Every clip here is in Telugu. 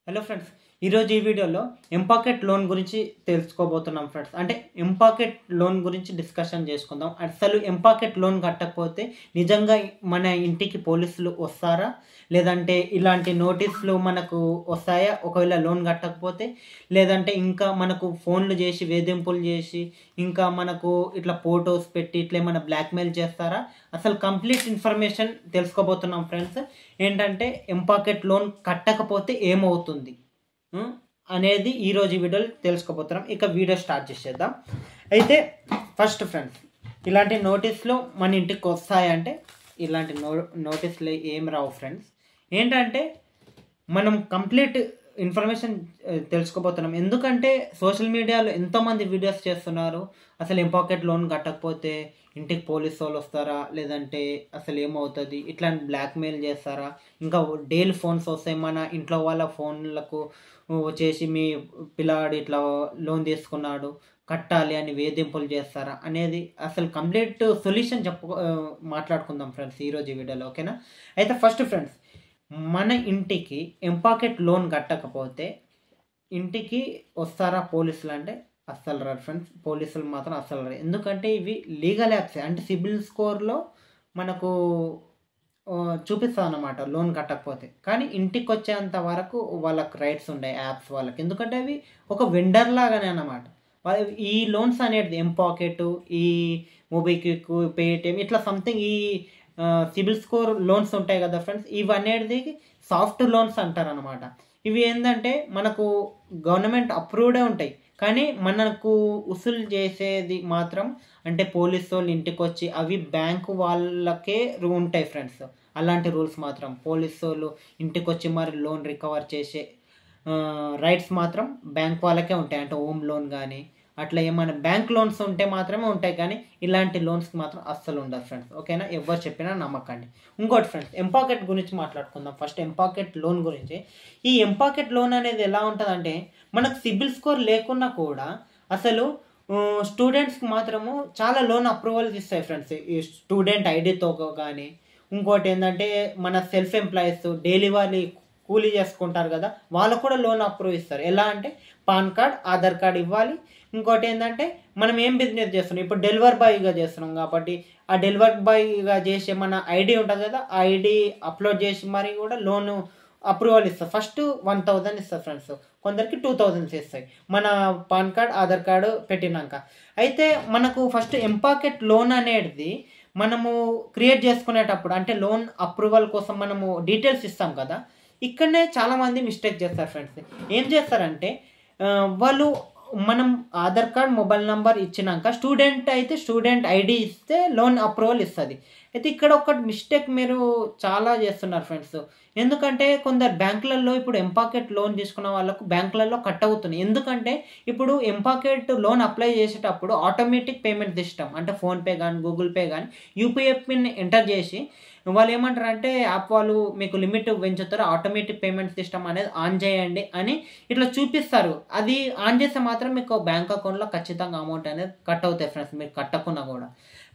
హలో ఫ్రెండ్స్, ఈరోజు ఈ వీడియోలో ఎంపాకెట్ లోన్ గురించి తెలుసుకోబోతున్నాం ఫ్రెండ్స్. అంటే ఎంపాకెట్ లోన్ గురించి డిస్కషన్ చేసుకుందాం. అసలు ఎంపాకెట్ లోన్ కట్టకపోతే నిజంగా మన ఇంటికి పోలీసులు వస్తారా, లేదంటే ఇలాంటి నోటీసులు మనకు వస్తాయా ఒకవేళ లోన్ కట్టకపోతే, లేదంటే ఇంకా మనకు ఫోన్లు చేసి వేధింపులు చేసి ఇంకా మనకు ఇట్లా ఫొటోస్ పెట్టి ఇట్లా ఏమైనా బ్లాక్మెయిల్ చేస్తారా, అసలు కంప్లీట్ ఇన్ఫర్మేషన్ తెలుసుకోబోతున్నాం ఫ్రెండ్స్. ఏంటంటే ఎంపాకెట్ లోన్ కట్టకపోతే ఏమవుతుంది అనేది ఈరోజు వీడియోలో తెలుసుకోబోతున్నాం. ఇక వీడియో స్టార్ట్ చేసేద్దాం. అయితే ఫస్ట్ ఫ్రెండ్స్, ఇలాంటి నోటీసులు మన ఇంటికి వస్తాయంటే ఇలాంటి నోటీసులు ఏం రావు ఫ్రెండ్స్. ఏంటంటే మనం కంప్లీట్ ఇన్ఫర్మేషన్ తెలుసుకోబోతున్నాం. ఎందుకంటే సోషల్ మీడియాలో ఎంతోమంది వీడియోస్ చేస్తున్నారు. అసలు ఎంపాకెట్ లోన్ కట్టకపోతే ఇంటికి పోలీసు వాళ్ళు వస్తారా, లేదంటే అసలు ఏమవుతుంది, ఇట్లా బ్లాక్మెయిల్ చేస్తారా, ఇంకా డైలీ ఫోన్స్ వస్తాయి మన ఇంట్లో వాళ్ళ ఫోన్లకు వచ్చేసి మీ పిల్లాడు ఇట్లా లోన్ తీసుకున్నాడు కట్టాలి అని వేధింపులు చేస్తారా అనేది అసలు కంప్లీట్ సొల్యూషన్ మాట్లాడుకుందాం ఫ్రెండ్స్ ఈరోజు వీడియోలో. ఓకేనా? అయితే ఫస్ట్ ఫ్రెండ్స్, మన ఇంటికి ఎంపాకెట్ లోన్ కట్టకపోతే ఇంటికి వస్తారా పోలీసులు అంటే అస్సలు రారు ఫ్రెండ్స్. పోలీసులు మాత్రం అస్సలు రారు. ఎందుకంటే ఇవి లీగల్ యాప్స్, అంటే సిబిల్ స్కోర్లో మనకు చూపిస్తుంది అన్నమాట లోన్ కట్టకపోతే. కానీ ఇంటికి వచ్చేంత వరకు వాళ్ళకి రైట్స్ ఉన్నాయి యాప్స్ వాళ్ళకి. ఎందుకంటే అవి ఒక వెండర్ లాగానే అన్నమాట. ఈ లోన్స్ అనేది ఎంపాకెట్, ఈ మొబిక్విక్, పేటిఎం ఇట్లా సంథింగ్ ఈ సిబిల్ స్కోర్ లోన్స్ ఉంటాయి కదా ఫ్రెండ్స్, ఇవి అనేది సాఫ్ట్ లోన్స్ అంటారు అనమాట. ఇవి ఏంటంటే మనకు గవర్నమెంట్ అప్రూవ్డే ఉంటాయి, కానీ మనకు వసూలు చేసేది మాత్రం అంటే పోలీసు వాళ్ళు ఇంటికి వచ్చి అవి బ్యాంకు వాళ్ళకే ఉంటాయి ఫ్రెండ్స్. అలాంటి రూల్స్ మాత్రం పోలీసు వాళ్ళు ఇంటికి వచ్చి మరి లోన్ రికవర్ చేసే రైట్స్ మాత్రం బ్యాంక్ వాళ్ళకే ఉంటాయి. అంటే హోమ్ లోన్ కానీ అట్లా ఏమైనా బ్యాంక్ లోన్స్ ఉంటే మాత్రమే ఉంటాయి, కానీ ఇలాంటి లోన్స్కి మాత్రం అస్సలు ఉండదు ఫ్రెండ్స్. ఓకేనా? ఎవరు చెప్పినా నమ్మకండి. ఇంకోటి ఫ్రెండ్స్, ఎంపాకెట్ గురించి మాట్లాడుకుందాం. ఫస్ట్ ఎంపాకెట్ లోన్ గురించి. ఈ ఎంపాకెట్ లోన్ అనేది ఎలా ఉంటుందంటే మనకు సిబిల్ స్కోర్ లేకున్నా కూడా అసలు స్టూడెంట్స్కి మాత్రము చాలా లోన్ అప్రూవల్స్ ఇస్తాయి ఫ్రెండ్స్. ఈ స్టూడెంట్ ఐడితో కానీ, ఇంకోటి ఏంటంటే మన సెల్ఫ్ ఎంప్లాయీస్ డైలీ వాళ్ళు కూలీ చేసుకుంటారు కదా, వాళ్ళకు కూడా లోన్ అప్రూవ్ ఇస్తారు. ఎలా అంటే పాన్ కార్డ్, ఆధార్ కార్డ్ ఇవ్వాలి. ఇంకోటి ఏంటంటే మనం ఏం బిజినెస్ చేస్తున్నాం, ఇప్పుడు డెలివరీ బాయ్గా చేస్తున్నాం కాబట్టి ఆ డెలివరీ బాయ్గా చేసే మన ఐడి ఉంటుంది కదా, ఆ ఐడి అప్లోడ్ చేసి మరి కూడా లోన్ అప్రూవల్ ఇస్తారు. ఫస్ట్ 1000 ఇస్తారు ఫ్రెండ్స్, కొందరికి 2000 ఇస్తాయి మన పాన్ కార్డ్, ఆధార్ కార్డు పెట్టినాక. అయితే మనకు ఫస్ట్ ఎంపాకెట్ లోన్ అనేది మనము క్రియేట్ చేసుకునేటప్పుడు అంటే లోన్ అప్రూవల్ కోసం మనము డీటెయిల్స్ ఇస్తాం కదా, ఇక్కడనే చాలామంది మిస్టేక్ చేస్తారు ఫ్రెండ్స్. ఏం చేస్తారంటే వాళ్ళు మనం ఆధార్ కార్డ్, మొబైల్ నెంబర్ ఇచ్చినాక స్టూడెంట్ అయితే స్టూడెంట్ ఐడి ఇస్తే లోన్ అప్రూవల్ ఇస్తుంది. అయితే ఇక్కడ ఒక మిస్టేక్ మీరు చాలా చేస్తున్నారు ఫ్రెండ్స్. ఎందుకంటే కొందరు బ్యాంకులలో ఇప్పుడు ఎంపాకెట్ లోన్ తీసుకున్న వాళ్ళకు బ్యాంకులలో కట్ అవుతున్నాయి. ఎందుకంటే ఇప్పుడు ఎంపాకెట్ లోన్ అప్లై చేసేటప్పుడు ఆటోమేటిక్ పేమెంట్ సిస్టమ్ అంటే ఫోన్పే కానీ, గూగుల్ పే కానీ యూపీఐ పిన్ ఎంటర్ చేసి వాళ్ళు ఏమంటారు అంటే యాప్ వాళ్ళు మీకు లిమిట్ పెంచుతారు, ఆటోమేటిక్ పేమెంట్ సిస్టమ్ అనేది ఆన్ చేయండి అని ఇట్లా చూపిస్తారు. అది ఆన్ చేస్తే మాత్రం మీకు బ్యాంక్ అకౌంట్లో ఖచ్చితంగా అమౌంట్ అనేది కట్ అవుతాయి ఫ్రెండ్స్, మీరు కట్టకున్నా కూడా.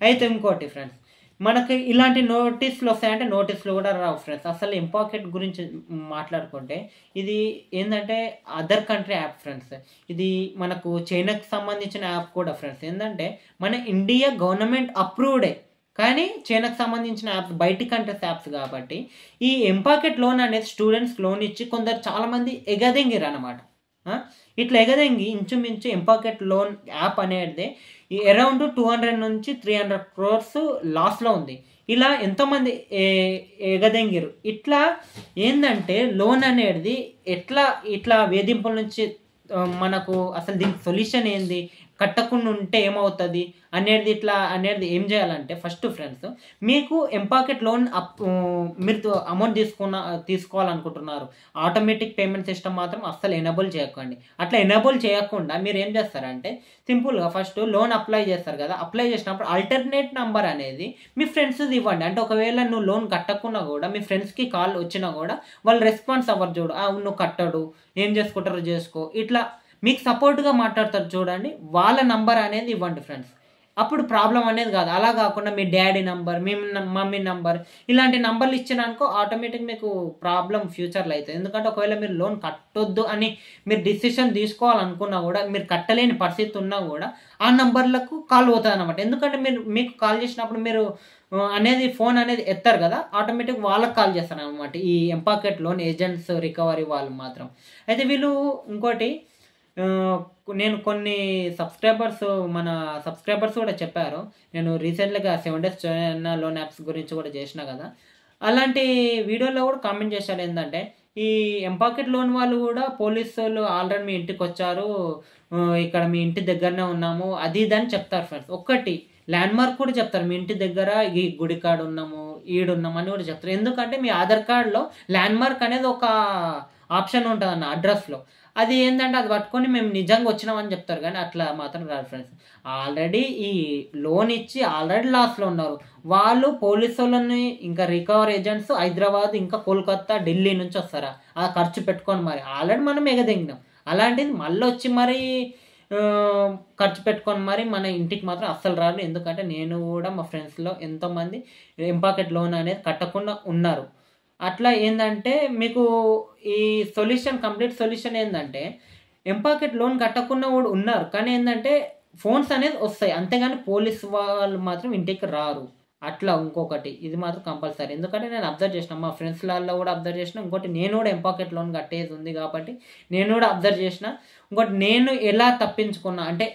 అయితే ఇంకోటి ఫ్రెండ్స్, మనకి ఇలాంటి నోటీసులు వస్తాయంటే నోటీసులు కూడా రావు ఫ్రెండ్స్. అసలు ఎంపాకెట్ గురించి మాట్లాడుకుంటే ఇది ఏంటంటే అదర్ కంట్రీ యాప్ ఫ్రెండ్స్. ఇది మనకు చైనాకి సంబంధించిన యాప్ కూడా ఫ్రెండ్స్. ఏంటంటే మన ఇండియా గవర్నమెంట్ అప్రూవ్డే, కానీ చైనాకు సంబంధించిన యాప్స్ బయటి కంట్రీస్ యాప్స్ కాబట్టి ఈ ఎంపాకెట్ లోన్ అనేది స్టూడెంట్స్కి లోన్ ఇచ్చి కొందరు చాలామంది ఎగదెంగిరు అనమాట. ఇట్లా ఎగదెంగి ఇంచుమించు ఎంపాకెట్ లోన్ యాప్ అనేది అరౌండ్ 200 నుంచి 300 crores లాస్లో ఉంది. ఇలా ఎంతోమంది ఎగదెంగిరు. ఇట్లా ఏంటంటే లోన్ అనేది ఇట్లా వేధింపుల నుంచి మనకు అసలు దీనికి సొల్యూషన్ ఏంది, కట్టకుండా ఉంటే ఏమవుతుంది అనేది ఏం చేయాలంటే ఫస్ట్ ఫ్రెండ్స్, మీకు ఎంపాకెట్ లోన్ మీరు అమౌంట్ తీసుకోవాలనుకుంటున్నారు, ఆటోమేటిక్ పేమెంట్ సిస్టమ్ మాత్రం అస్సలు ఎనేబుల్ చేయకండి. అట్లా ఎనేబుల్ చేయకుండా మీరు ఏం చేస్తారంటే సింపుల్గా ఫస్ట్ లోన్ అప్లై చేస్తారు కదా, అప్లై చేసినప్పుడు ఆల్టర్నేట్ నెంబర్ అనేది మీ ఫ్రెండ్స్ ఇవ్వండి. అంటే ఒకవేళ నువ్వు లోన్ కట్టకున్నా కూడా మీ ఫ్రెండ్స్కి కాల్ వచ్చినా కూడా వాళ్ళు రెస్పాన్స్ అవ్వరు. చూడు, నువ్వు కట్టడు, ఏం చేసుకుంటారో చేసుకో, ఇట్లా మీకు సపోర్ట్గా మాట్లాడతారు చూడండి, వాళ్ళ నంబర్ అనేది ఇవ్వండి ఫ్రెండ్స్. అప్పుడు ప్రాబ్లం అనేది కాదు. అలా కాకుండా మీ డ్యాడీ నంబర్, మీ మమ్మీ నంబర్ ఇలాంటి నంబర్లు ఇచ్చినానుకో ఆటోమేటిక్ మీకు ప్రాబ్లం ఫ్యూచర్లో అవుతుంది. ఎందుకంటే ఒకవేళ మీరు లోన్ కట్టొద్దు అని మీరు డిసిషన్ తీసుకోవాలనుకున్నా కూడా, మీరు కట్టలేని పరిస్థితి ఉన్నా కూడా ఆ నంబర్లకు కాల్ పోతుంది అనమాట. ఎందుకంటే మీకు కాల్ చేసినప్పుడు మీరు అనేది ఫోన్ అనేది ఎత్తారు కదా, ఆటోమేటిక్ వాళ్ళకి కాల్ చేస్తారు అనమాట ఈ ఎంపాకెట్ లోన్ ఏజెంట్స్ రికవరీ వాళ్ళు మాత్రం. అయితే వీళ్ళు ఇంకోటి నేను కొన్ని మన సబ్స్క్రైబర్స్ కూడా చెప్పారు. నేను రీసెంట్‌గా 7 డేస్ చైనా లోన్ యాప్స్ గురించి కూడా చేసిన కదా. అలాంటి వీడియోలో కూడా కామెంట్ చేశారు ఏందంటే, ఈ ఎంపాకెట్ లోన్ వాళ్ళు కూడా పోలీసోళ్ళు ఆల్రెడీ మీ ఇంటికొచ్చారు, ఇక్కడ మీ ఇంటి దగ్గరనే ఉన్నాము అది ఇది అని చెప్తారు ఫ్రెండ్స్. ఒక్కటి ల్యాండ్‌మార్క్ కూడా చెప్తారు. మీ ఇంటి దగ్గర ఈ గుడి కాడ ఉన్నాము, ఈడున్నాము అని కూడా చెప్తారు. ఎందుకంటే మీ ఆధార్ కార్డ్‌లో ల్యాండ్‌మార్క్ అనేది ఒక ఆప్షన్ ఉంటదన్న అడ్రస్‌లో. అది ఏందంటే అది పట్టుకొని మేము నిజంగా వచ్చినామని చెప్తారు కానీ అట్లా మాత్రం రాదు ఫ్రెండ్స్. ఆల్రెడీ ఈ లోన్ ఇచ్చి ఆల్రెడీ లాస్‌లో ఉన్నారు. వాళ్ళు పోలీసోళ్ళని ఇంకా రికవరీ ఏజెంట్స్ హైదరాబాద్, ఇంకా కోల్కతా, ఢిల్లీ నుంచి వస్తారా ఆ ఖర్చు పెట్టుకొని మరి. ఆల్రెడీ మనం ఎగదెంగినాం. అలాంటిది మళ్ళొచ్చి మరి ఖర్చు పెట్టుకొని మరి మన ఇంటికి మాత్రం అస్సలు రారు. ఎందుకంటే నేను కూడా మా ఫ్రెండ్స్‌లో ఎంతోమంది ఎంపాకెట్ లోన్ అనేది కట్టకుండా ఉన్నారు. అట్లా ఏందంటే మీకు ఈ కంప్లీట్ సొల్యూషన్ ఏందంటే, ఎంపాకెట్ లోన్ కట్టకుండా కూడా ఉన్నారు. కానీ ఏందంటే ఫోన్స్ అనేది వస్తాయి. అంతేగాని పోలీస్ వాళ్ళు మాత్రం ఇంటికి రారు. అట్లా ఇంకొకటి ఇది మాత్రం కంపల్సరీ. ఎందుకంటే నేను అబ్జర్వ్ చేసిన, మా ఫ్రెండ్స్‌లలో కూడా అబ్జర్వ్ చేసిన. ఇంకోటి నేను కూడా ఎంపాకెట్ లోన్ కట్టేది ఉంది కాబట్టి నేను కూడా అబ్జర్వ్ చేసిన. ఇంకోటి నేను ఎలా తప్పించుకున్నా అంటే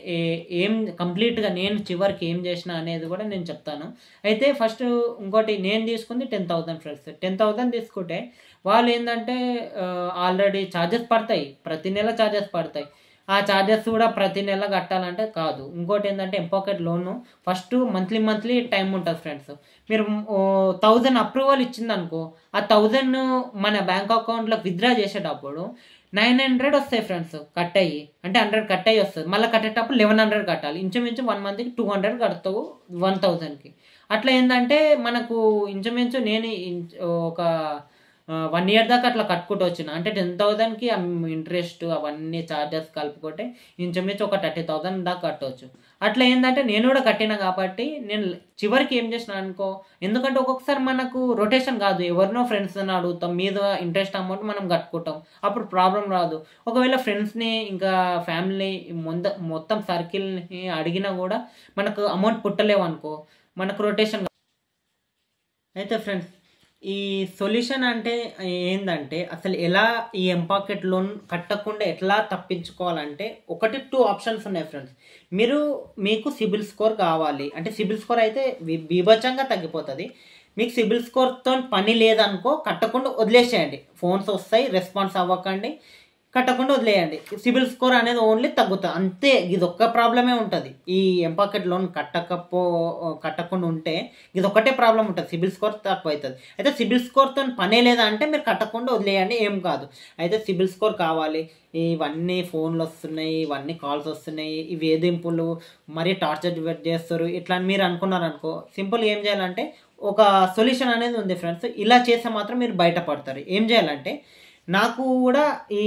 ఏం కంప్లీట్‌గా నేను చివరికి ఏం చేసినా అనేది కూడా నేను చెప్తాను. అయితే ఫస్ట్ ఇంకోటి నేను తీసుకుంది 10,000 ఫ్రెండ్స్. 10,000 తీసుకుంటే వాళ్ళు ఏందంటే ఆల్రెడీ చార్జెస్ పడతాయి. ప్రతి నెల చార్జెస్ పడతాయి. ఆ చార్జెస్ కూడా ప్రతి నెల కట్టాలంటే కాదు. ఇంకోటి ఏందంటే ఎంపాకెట్ లోను ఫస్ట్ మంత్లీ టైం ఉంటుంది ఫ్రెండ్స్. మీరు 1000 అప్రూవల్ ఇచ్చిందనుకో, ఆ 1000 మన బ్యాంక్ అకౌంట్‌లోకి విత్‌డ్రా చేసేటప్పుడు 900 వస్తాయి ఫ్రెండ్స్ కట్ అయ్యి. అంటే 100 కట్ అయ్యి వస్తది. మళ్ళీ కట్టేటప్పుడు 1100 కట్టాలి. ఇంచుమించు 1 మంత్‌కి 200 కడతావు 1000కి. అట్లా ఏందంటే మనకు ఇంచుమించు నేను ఒక 1 ఇయర్ దాకా అట్లా కట్టుకుంటూ వచ్చిన. అంటే 10,000కి ఇంట్రెస్ట్ అవన్నీ చార్జెస్ కలుపుకుంటే ఇంచుమించు ఒక 30,000 దాకా కట్టొచ్చు. అట్లా ఏందంటే నేను కూడా కట్టిన కాబట్టి నేను చివరికి ఏం చేసినా అనుకో, ఎందుకంటే ఒక్కొక్కసారి మనకు రొటేషన్ కాదు. ఎవరినో ఫ్రెండ్స్‌ని అడుగుతాం. మీద ఇంట్రెస్ట్ అమౌంట్ మనం కట్టుకుంటాం. అప్పుడు ప్రాబ్లమ్ రాదు. ఒకవేళ ఫ్రెండ్స్‌ని ఇంకా ఫ్యామిలీ మొత్తం సర్కిల్‌ని అడిగినా కూడా మనకు అమౌంట్ పుట్టలేవనుకో, మనకు రొటేషన్. అయితే ఫ్రెండ్స్ ఈ సొల్యూషన్ అంటే ఏందంటే, అసలు ఎలా ఈ ఎంపాకెట్ లోన్ కట్టకుండా ఎట్లా తప్పించుకోవాలంటే, 2 ఆప్షన్స్ ఉన్నాయి ఫ్రెండ్స్. మీకు సిబిల్ స్కోర్ కావాలి అంటే, సిబిల్ స్కోర్ అయితే బీభత్సంగా తగ్గిపోతుంది. మీకు సిబిల్ స్కోర్తో పని లేదనుకో, కట్టకుండా వదిలేసేయండి. ఫోన్స్ వస్తాయి, రెస్పాన్స్ అవ్వకండి, కట్టకుండా వదిలేయండి. సిబిల్ స్కోర్ అనేది ఓన్లీ తగ్గుతుంది అంతే. ఇది ఒక్క ప్రాబ్లమే ఉంటుంది. ఈ ఎంపాకెట్ లోన్ కట్టకుండా ఉంటే ఇది ఒక్కటే ప్రాబ్లం ఉంటుంది, సిబిల్ స్కోర్ తక్కువ అవుతుంది. అయితే సిబిల్ స్కోర్తో పనే లేదా అంటే మీరు కట్టకుండా వదిలేయండి, ఏం కాదు. అయితే సిబిల్ స్కోర్ కావాలి. ఇవన్నీ ఫోన్లు వస్తున్నాయి, ఇవన్నీ కాల్స్ వస్తున్నాయి, ఈ వేధింపులు మరీ టార్చర్ చేస్తారు ఇట్లా అని మీరు అనుకున్నారనుకో, సింపుల్ ఏం చేయాలంటే ఒక సొల్యూషన్ అనేది ఉంది ఫ్రెండ్స్. ఇలా చేస్తే మాత్రం మీరు బయటపడతారు. ఏం చేయాలంటే, నాకు కూడా ఈ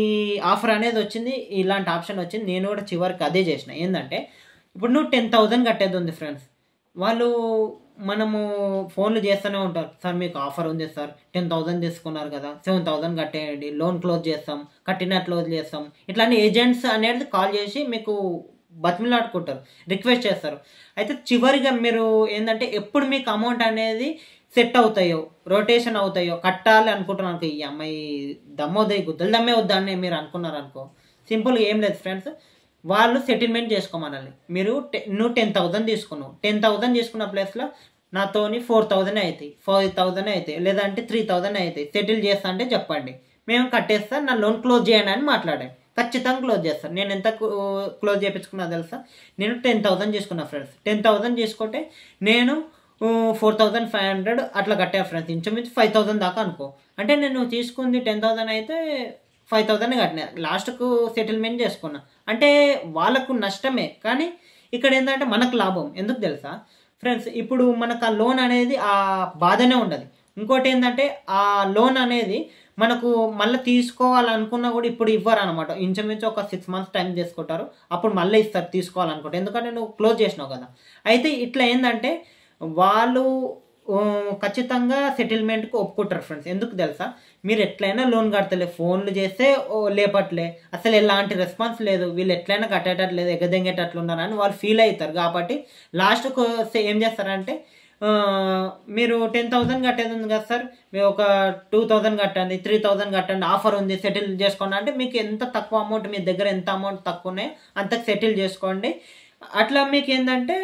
ఆఫర్ అనేది వచ్చింది, ఇలాంటి ఆప్షన్ వచ్చింది. నేను కూడా చివరికి అదే చేసిన. ఏంటంటే ఇప్పుడు నువ్వు 10,000 కట్టేది ఉంది ఫ్రెండ్స్. మనము ఫోన్లు చేస్తూనే ఉంటారు, సార్ మీకు ఆఫర్ ఉంది సార్, 10,000 తీసుకున్నారు కదా, 7,000 కట్టేయండి, లోన్ క్లోజ్ చేస్తాం, కట్టినట్లు వదిలేస్తాం. ఇట్లాంటి ఏజెంట్స్ అనేది కాల్ చేసి మీకు బతిమిలాడుకుంటారు, రిక్వెస్ట్ చేస్తారు. అయితే చివరిగా మీరు ఏంటంటే ఎప్పుడు మీకు అమౌంట్ అనేది సెట్ అవుతాయో, రొటేషన్ అవుతాయో, కట్టాలి అనుకుంటున్నాను అనుకో, ఈ అమ్మాయి దమ్మవుతాయి, గుద్దలు దమ్మే వద్దని మీరు అనుకున్నారు అనుకో, సింపుల్గా ఏం లేదు ఫ్రెండ్స్, వాళ్ళు సెటిల్మెంట్ చేసుకోమనాలి. నువ్వు 10,000 తీసుకున్నావు, 10,000 తీసుకున్న ప్లేస్లో నాతోని 4,000 అవుతాయి, 5,000 అవుతాయి, లేదంటే 3,000 అవుతాయి, సెటిల్ చేస్తా అంటే చెప్పండి, మేము కట్టేస్తా, నా లోన్ క్లోజ్ చేయండి అని మాట్లాడాను. ఖచ్చితంగా క్లోజ్ చేస్తాను. నేను ఎంత క్లోజ్ చేయించుకున్నా తెలుసా, నేను 10,000 తీసుకున్నా ఫ్రెండ్స్. 10,000 తీసుకుంటే నేను 4,500 అట్లా కట్టా ఫ్రెండ్స్. ఇంచుమించు 5,000 దాకా అనుకో. అంటే నేను తీసుకుంది 10,000 అయితే 5,000 కట్టినా, లాస్ట్కు సెటిల్మెంట్ చేసుకున్నా. అంటే వాళ్ళకు నష్టమే, కానీ ఇక్కడ ఏంటంటే మనకు లాభం. ఎందుకు తెలుసా ఫ్రెండ్స్, ఇప్పుడు మనకు ఆ లోన్ అనేది ఆ బాధనే ఉండదు. ఇంకోటి ఏంటంటే ఆ లోన్ అనేది మనకు మళ్ళీ తీసుకోవాలనుకున్నా కూడా ఇప్పుడు ఇవ్వరు అనమాట. ఇంచుమించు ఒక 6 మంత్స్ టైం తీసుకుంటారు. అప్పుడు మళ్ళీ ఇస్తారు తీసుకోవాలనుకుంటే. ఎందుకంటే నువ్వు క్లోజ్ చేసినావు కదా. అయితే ఇట్లా ఏంటంటే వాళ్ళు ఖచ్చితంగా సెటిల్మెంట్కి ఒప్పుకుంటారు ఫ్రెండ్స్. ఎందుకు తెలుసా, మీరు ఎట్లయినా లోన్ కడతలే, ఫోన్లు చేస్తే లేపట్లే, అసలు ఎలాంటి రెస్పాన్స్ లేదు, వీళ్ళు ఎట్లయినా కట్టేటట్లేదు, ఎగదెంగేటట్లు ఉన్నారు అని వాళ్ళు ఫీల్ అవుతారు. కాబట్టి లాస్ట్కు ఏం చేస్తారంటే మీరు 10,000 కట్టేది ఉంది కదా సార్, మీరు ఒక 2,000 కట్టండి, 3,000 కట్టండి, ఆఫర్ ఉంది సెటిల్ చేసుకోండి అంటే మీకు ఎంత తక్కువ అమౌంట్, మీ దగ్గర ఎంత అమౌంట్ తక్కువ ఉన్నాయో అంతకు సెటిల్ చేసుకోండి. అట్లా మీకు ఏంటంటే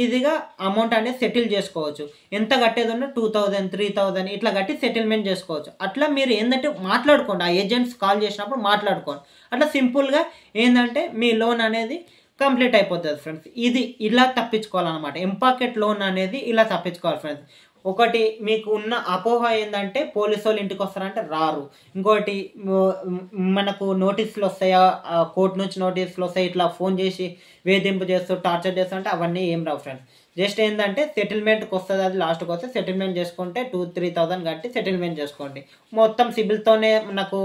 ఈజీగా అమౌంట్ అనేది సెటిల్ చేసుకోవచ్చు. ఎంత కట్టేది ఉన్నా 2,000 3,000 ఇట్లా కట్టి సెటిల్మెంట్ చేసుకోవచ్చు. అట్లా మీరు ఏంటంటే మాట్లాడుకోండి, ఆ ఏజెంట్స్ కాల్ చేసినప్పుడు మాట్లాడుకోండి. అట్లా సింపుల్గా ఏంటంటే మీ లోన్ అనేది కంప్లీట్ అయిపోతుంది ఫ్రెండ్స్. ఇది ఇలా తప్పించుకోవాలన్నమాట. ఎంపాకెట్ లోన్ అనేది ఇలా తప్పించుకోవాలి ఫ్రెండ్స్. ఒకటి మీకు ఉన్న అపోహ ఏంటంటే పోలీసు వాళ్ళు ఇంటికి వస్తారంటే రారు. ఇంకోటి మనకు నోటీసులు వస్తాయా, కోర్టు నుంచి నోటీసులు వస్తాయి, ఇట్లా ఫోన్ చేసి వేధింపు చేస్తూ టార్చర్ చేస్తూ అంటే అవన్నీ ఏం రావు ఫ్రెండ్స్. జస్ట్ ఏంటంటే సెటిల్మెంట్కి వస్తుంది, అది లాస్ట్కి వస్తే సెటిల్మెంట్ చేసుకుంటే 2,000-3,000 కట్టి సెటిల్మెంట్ చేసుకోండి. మొత్తం సిబిల్తోనే, నాకు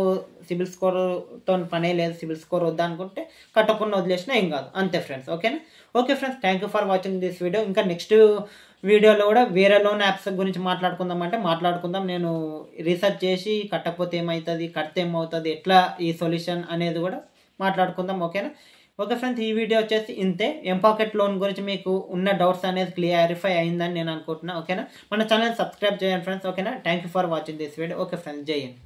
సిబిల్ స్కోర్తో పనే లేదు, సిబిల్ స్కోర్ వద్దా అనుకుంటే కట్టకుండా వదిలేసినా ఏం కాదు. అంతే ఫ్రెండ్స్. ఓకేనా? Okay friends, thank you for watching this video. ఇంకా నెక్స్ట్ వీడియోలో కూడా వేరే లోన్ యాప్స్ గురించి మాట్లాడుకుందాం అంటే మాట్లాడుకుందాం. నేను రీసెర్చ్ చేసి కట్టకపోతే ఏమవుతుంది, కడితే ఏమవుతుంది, ఎట్లా ఈ సొల్యూషన్ అనేది కూడా మాట్లాడుకుందాం. ఓకేనా? ఓకే ఫ్రెండ్స్, ఈ వీడియో వచ్చేసి ఇంతే. ఎంపాకెట్ లోన్ గురించి మీకు ఉన్న డౌట్స్ అనేది క్లియరిఫై అయిందని నేను అనుకుంటున్నా. ఓకేనా? మన ఛానల్ సబ్స్క్రైబ్ చేయండి ఫ్రెండ్స్. ఓకేనా? Thank you for watching this video. Okay friends, జై హింద్.